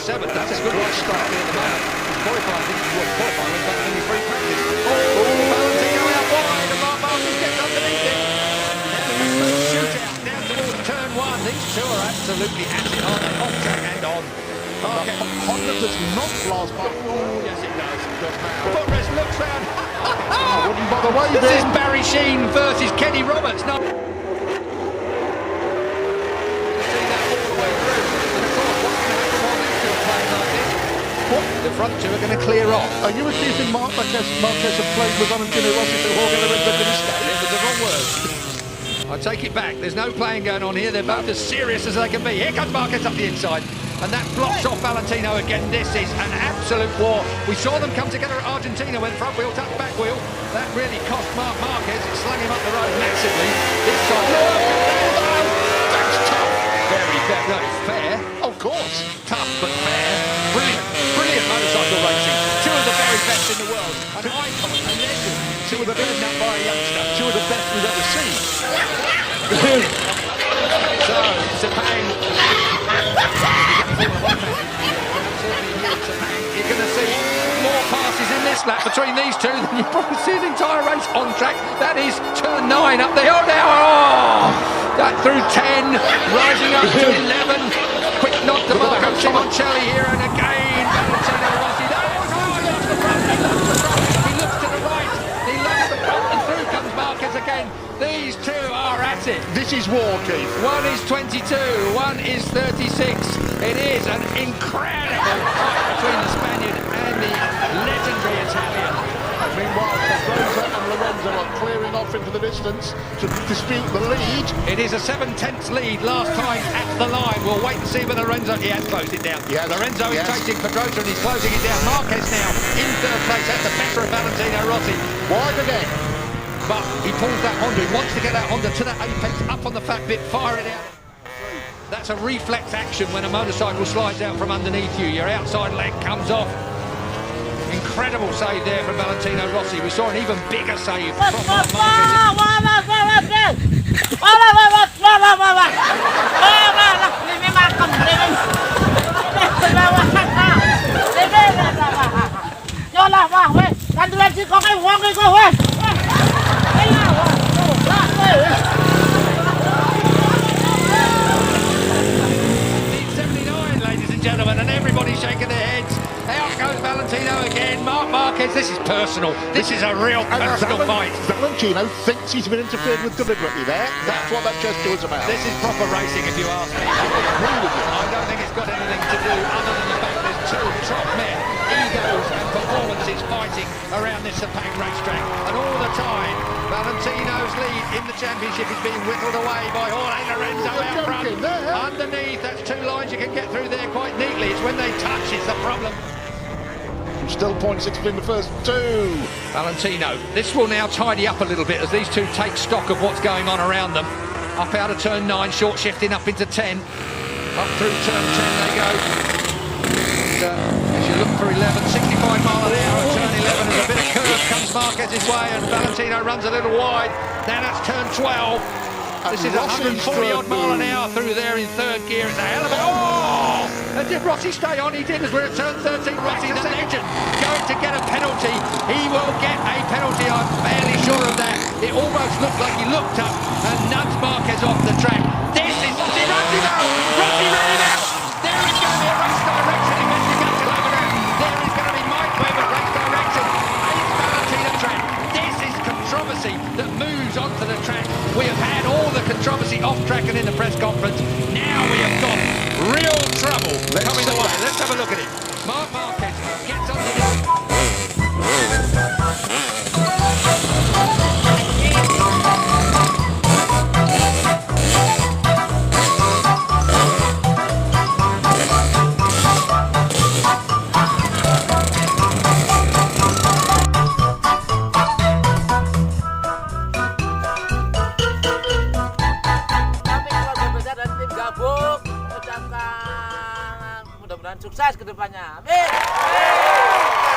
7th. That's a good right start at the moment. He's qualified, I think he's qualified with about only 3 practice. Valentino out wide, and Mark Marquez gets underneath it. Now the first shootout down towards turn 1. These two are absolutely at it, aren't they? Off track and on. Honda does not last back. Oh, yes it does. Footrest looks round. I wouldn't bother waving. This is Barry Sheen versus Kenny Roberts. No. The front two are going to clear off. Are you accusing Marquez of playing with Valentino Rossi to Jorge Lorenzo Finisca? It was the wrong word. I take it back. There's no playing going on here. They're both as serious as they can be. Here comes Marquez up the inside. And that blocks off Valentino again. This is an absolute war. We saw them come together at Argentina when front wheel touched back wheel. That really cost Marc Marquez. It slung him up the road massively. This time, that's tough. Very fair. No, it's fair. Of course. Tough but fair. Brilliant. Brilliant motorcycle racing. Two of the very best in the world. An icon, a legend. Two of the best up by a youngster. Two of the best we've ever seen. So, Sepang. You're going to see more passes in this lap between these two than you've probably seen the entire race on track. That is turn 9 up there. Oh, now, that through 10, rising up to 11. Quick nod to Marco Simoncelli here, and again, Valentino Rossi. He loves the front, he loves the front, he looks to the right, he loves the front, and through comes Marquez again. These two are at it. This is war, Keith. One is 22, one is 36. It is an incredible fight between the Spaniard and the legendary Italian. Meanwhile, Pedrosa and Lorenzo are clearing off into the distance to dispute the lead. It is a 7/10 lead last time at the line. We'll wait and see whether Lorenzo... He has closed it down. Yes. Lorenzo is chasing Pedrosa and he's closing it down. Marquez now in 3rd place. That's the better of Valentino Rossi. Wide again. But he pulls that Honda. He wants to get that Honda to that apex, up on the fat bit, fire it out. That's a reflex action when a motorcycle slides out from underneath you. Your outside leg comes off. Incredible save there from Valentino Rossi. We saw an even bigger save from Mark Marquez. Gentlemen, and everybody's shaking their heads. Out goes Valentino again. Marc Marquez, this is personal. This is a real personal fight. Valentino thinks he's been interfered with deliberately there. That's what that gesture was about. This is proper racing, if you ask me. I don't think it's got anything to do other than the fact there's two top men, egos and performances fighting around this Sepang racetrack. And all the time, Valentino's lead in the championship is being whittled away by Jorge Lorenzo out front. Underneath, that's 2 lines you can get through there quite neatly. It's when they touch, it's the problem. Still 0.6 in the first 2. Valentino, this will now tidy up a little bit as these two take stock of what's going on around them. Up out of turn 9, short shifting up into 10. Up through turn 10 they go. And, as you look for 11, 65 mile an hour at turn 11, as a bit of curve comes Marquez's way and Valentino runs a little wide. Now that's turn 12. This is 140 odd mile an hour through there in 3rd gear. It's a hell of a... Oh! And did Rossi stay on? He did, as we're at turn 13. Rossi, the legend, going to get a penalty. He will get a penalty, I'm fairly sure of that. It almost looked like he looked up and nudged Marquez off the track. This is... Rossi now! Rossi ran him out! There is going to be a race direction investigation over there. There is going to be Mike Webber race direction. It's Valentino track. This is controversy that moves onto the track. We have had all the controversy off track and in the press conference. Now we have got real trouble coming the way. Let's have a look at it. Marc Marquez gets onto this. Mudah-mudahan sukses ke depannya. Amin.